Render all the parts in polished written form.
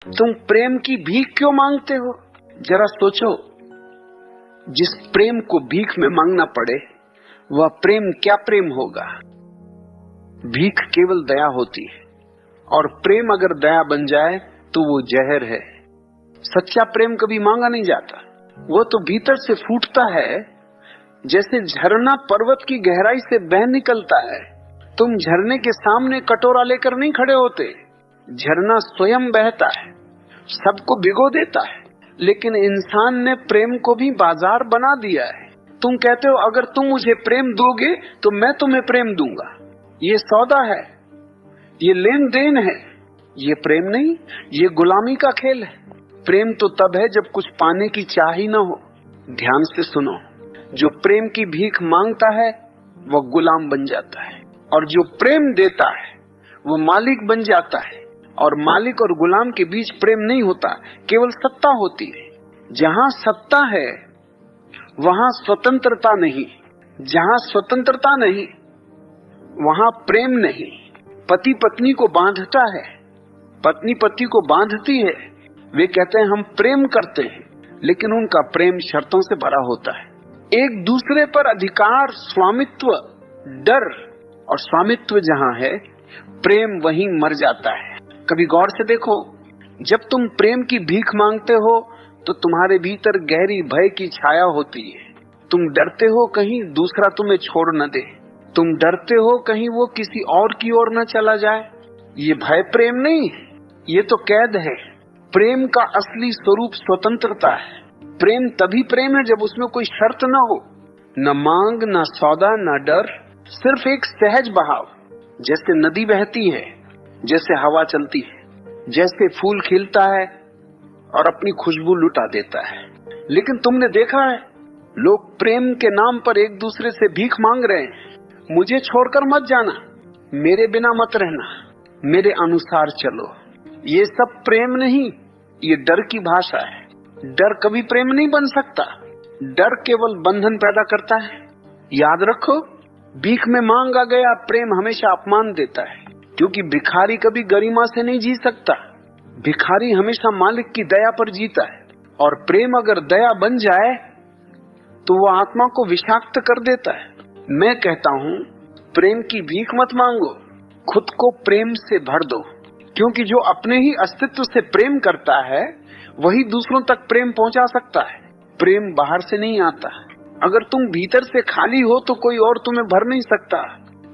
तुम प्रेम की भीख क्यों मांगते हो? जरा सोचो, जिस प्रेम को भीख में मांगना पड़े वह प्रेम क्या प्रेम होगा? भीख केवल दया होती है, और प्रेम अगर दया बन जाए तो वो जहर है। सच्चा प्रेम कभी मांगा नहीं जाता, वो तो भीतर से फूटता है, जैसे झरना पर्वत की गहराई से बह निकलता है। तुम झरने के सामने कटोरा लेकर नहीं खड़े होते, झरना स्वयं बहता है, सबको भिगो देता है। लेकिन इंसान ने प्रेम को भी बाजार बना दिया है। तुम कहते हो अगर तुम मुझे प्रेम दोगे तो मैं तुम्हें प्रेम दूंगा। ये सौदा है, ये लेन देन है, ये प्रेम नहीं, ये गुलामी का खेल है। प्रेम तो तब है जब कुछ पाने की चाह ही न हो। ध्यान से सुनो, जो प्रेम की भीख मांगता है वह गुलाम बन जाता है, और जो प्रेम देता है वो मालिक बन जाता है। और मालिक और गुलाम के बीच प्रेम नहीं होता, केवल सत्ता होती है। जहां सत्ता है वहां स्वतंत्रता नहीं, जहां स्वतंत्रता नहीं वहां प्रेम नहीं। पति पत्नी को बांधता है, पत्नी पति को बांधती है। वे कहते हैं हम प्रेम करते हैं, लेकिन उनका प्रेम शर्तों से भरा होता है। एक दूसरे पर अधिकार, स्वामित्व, डर, और स्वामित्व जहां है प्रेम वहीं मर जाता है। कभी गौर से देखो, जब तुम प्रेम की भीख मांगते हो तो तुम्हारे भीतर गहरी भय की छाया होती है। तुम डरते हो कहीं दूसरा तुम्हें छोड़ न दे, तुम डरते हो कहीं वो किसी और की ओर न चला जाए। ये भय प्रेम नहीं, ये तो कैद है। प्रेम का असली स्वरूप स्वतंत्रता है। प्रेम तभी प्रेम है जब उसमें कोई शर्त न हो, न मांग, न सौदा, न डर, सिर्फ एक सहज बहाव। जैसे नदी बहती है, जैसे हवा चलती है, जैसे फूल खिलता है और अपनी खुशबू लुटा देता है। लेकिन तुमने देखा है, लोग प्रेम के नाम पर एक दूसरे से भीख मांग रहे हैं। मुझे छोड़कर मत जाना, मेरे बिना मत रहना, मेरे अनुसार चलो। ये सब प्रेम नहीं, ये डर की भाषा है। डर कभी प्रेम नहीं बन सकता, डर केवल बंधन पैदा करता है। याद रखो, भीख में मांगा गया प्रेम हमेशा अपमान देता है, क्योंकि भिखारी कभी गरिमा से नहीं जी सकता। भिखारी हमेशा मालिक की दया पर जीता है, और प्रेम अगर दया बन जाए तो वो आत्मा को विषाक्त कर देता है। मैं कहता हूँ, प्रेम की भीख मत मांगो, खुद को प्रेम से भर दो, क्योंकि जो अपने ही अस्तित्व से प्रेम करता है वही दूसरों तक प्रेम पहुंचा सकता है। प्रेम बाहर से नहीं आता। अगर तुम भीतर से खाली हो तो कोई और तुम्हें भर नहीं सकता।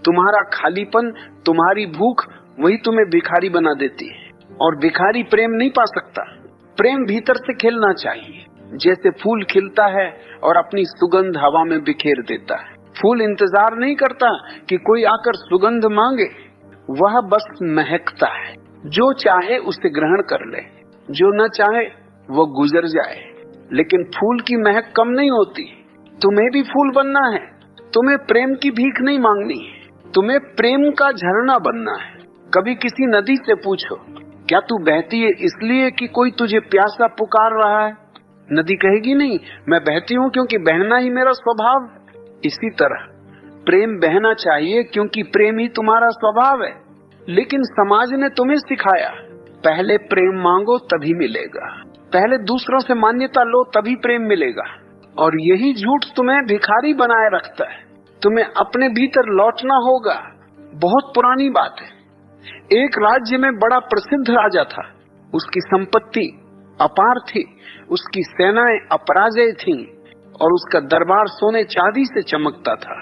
तुम्हारा खालीपन, तुम्हारी भूख, वही तुम्हें भिखारी बना देती है, और भिखारी प्रेम नहीं पा सकता। प्रेम भीतर से खिलना चाहिए, जैसे फूल खिलता है और अपनी सुगंध हवा में बिखेर देता है। फूल इंतजार नहीं करता कि कोई आकर सुगंध मांगे, वह बस महकता है। जो चाहे उसे ग्रहण कर ले, जो न चाहे वो गुजर जाए। लेकिन फूल की महक कम नहीं होती। तुम्हें भी फूल बनना है, तुम्हें प्रेम की भीख नहीं मांगनी है, तुम्हें प्रेम का झरना बनना है। कभी किसी नदी से पूछो, क्या तू बहती है इसलिए कि कोई तुझे प्यासा पुकार रहा है? नदी कहेगी नहीं, मैं बहती हूँ क्योंकि बहना ही मेरा स्वभाव है। इसी तरह प्रेम बहना चाहिए क्योंकि प्रेम ही तुम्हारा स्वभाव है। लेकिन समाज ने तुम्हें सिखाया, पहले प्रेम मांगो तभी मिलेगा, पहले दूसरों से मान्यता लो तभी प्रेम मिलेगा। और यही झूठ तुम्हें भिखारी बनाए रखता है। तुम्हें अपने भीतर लौटना होगा। बहुत पुरानी बात है, एक राज्य में बड़ा प्रसिद्ध राजा था। उसकी संपत्ति अपार थी, उसकी सेनाएं अपराजेय थीं, और उसका दरबार सोने चांदी से चमकता था।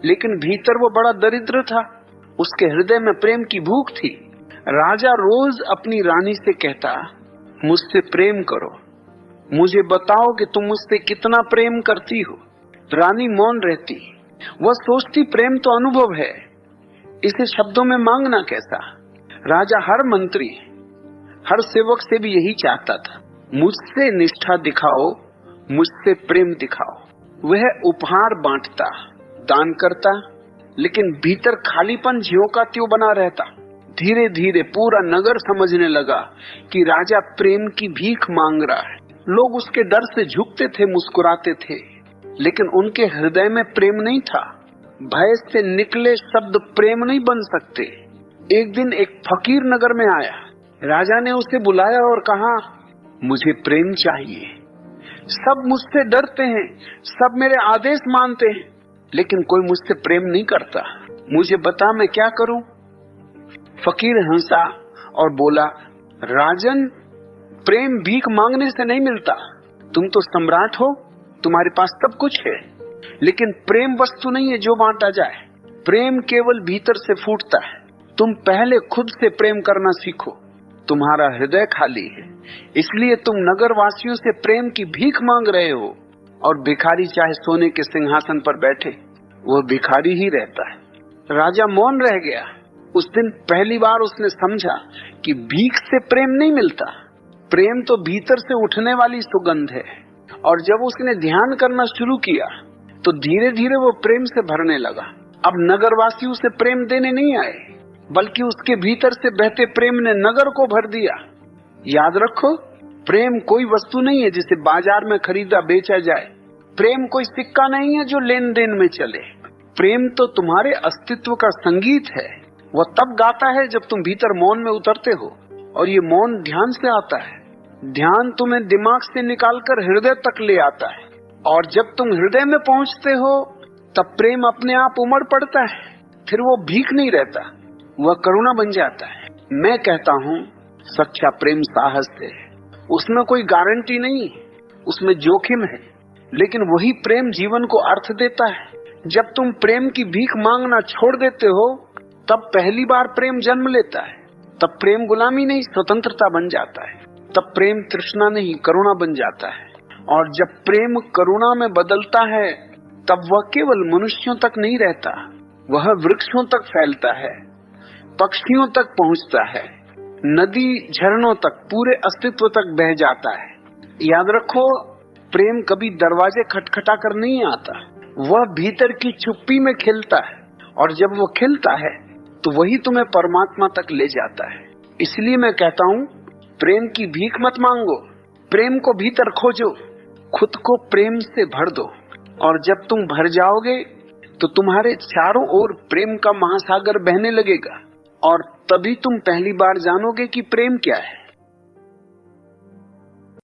लेकिन भीतर वो बड़ा दरिद्र था। उसके हृदय में प्रेम की भूख थी। राजा रोज अपनी रानी से कहता, मुझसे प्रेम करो, मुझे बताओ कि तुम मुझसे कितना प्रेम करती हो। रानी मौन रहती। वह सोचती प्रेम तो अनुभव है, इसे शब्दों में मांगना कैसा। राजा हर मंत्री, हर सेवक से भी यही चाहता था, मुझसे निष्ठा दिखाओ, मुझसे प्रेम दिखाओ। वह उपहार बांटता, दान करता, लेकिन भीतर खालीपन ज्यों का त्यों बना रहता। धीरे धीरे पूरा नगर समझने लगा कि राजा प्रेम की भीख मांग रहा है। लोग उसके डर से झुकते थे, मुस्कुराते थे, लेकिन उनके हृदय में प्रेम नहीं था। भय से निकले शब्द प्रेम नहीं बन सकते। एक दिन एक फकीर नगर में आया। राजा ने उसे बुलाया और कहा, मुझे प्रेम चाहिए। सब मुझसे डरते हैं, सब मेरे आदेश मानते हैं, लेकिन कोई मुझसे प्रेम नहीं करता। मुझे बता मैं क्या करूं? फकीर हंसा और बोला, राजन, प्रेम भीख मांगने से नहीं मिलता। तुम तो सम्राट हो, तुम्हारे पास सब कुछ है, लेकिन प्रेम वस्तु नहीं है जो बांटा जाए। प्रेम केवल भीतर से फूटता है। तुम पहले खुद से प्रेम करना सीखो। तुम्हारा हृदय खाली है, इसलिए तुम नगर वासियों से प्रेम की भीख मांग रहे हो। और भिखारी चाहे सोने के सिंहासन पर बैठे, वह भिखारी ही रहता है। राजा मौन रह गया। उस दिन पहली बार उसने समझा कि भीख से प्रेम नहीं मिलता। प्रेम तो भीतर से उठने वाली सुगंध है। और जब उसने ध्यान करना शुरू किया तो धीरे धीरे वो प्रेम से भरने लगा। अब नगरवासी उसे प्रेम देने नहीं आए, बल्कि उसके भीतर से बहते प्रेम ने नगर को भर दिया। याद रखो, प्रेम कोई वस्तु नहीं है जिसे बाजार में खरीदा बेचा जाए। प्रेम कोई सिक्का नहीं है जो लेन देन में चले। प्रेम तो तुम्हारे अस्तित्व का संगीत है। वह तब गाता है जब तुम भीतर मौन में उतरते हो, और ये मौन ध्यान से आता है। ध्यान तुम्हें दिमाग से निकालकर हृदय तक ले आता है, और जब तुम हृदय में पहुंचते हो तब प्रेम अपने आप उमड़ पड़ता है। फिर वो भीख नहीं रहता, वह करुणा बन जाता है। मैं कहता हूँ, सच्चा प्रेम साहस है। उसमें कोई गारंटी नहीं, उसमें जोखिम है, लेकिन वही प्रेम जीवन को अर्थ देता है। जब तुम प्रेम की भीख मांगना छोड़ देते हो, तब पहली बार प्रेम जन्म लेता है। तब प्रेम गुलामी नहीं, स्वतंत्रता बन जाता है। तब प्रेम तृष्णा नहीं, करुणा बन जाता है। और जब प्रेम करुणा में बदलता है, तब वह केवल मनुष्यों तक नहीं रहता, वह वृक्षों तक फैलता है, पक्षियों तक पहुंचता है, नदी झरनों तक, पूरे अस्तित्व तक बह जाता है। याद रखो, प्रेम कभी दरवाजे खटखटा कर नहीं आता, वह भीतर की चुप्पी में खिलता है। और जब वो खिलता है तो वही तुम्हें परमात्मा तक ले जाता है। इसलिए मैं कहता हूँ, प्रेम की भीख मत मांगो, प्रेम को भीतर खोजो, खुद को प्रेम से भर दो। और जब तुम भर जाओगे तो तुम्हारे चारों ओर प्रेम का महासागर बहने लगेगा। और तभी तुम पहली बार जानोगे कि प्रेम क्या है।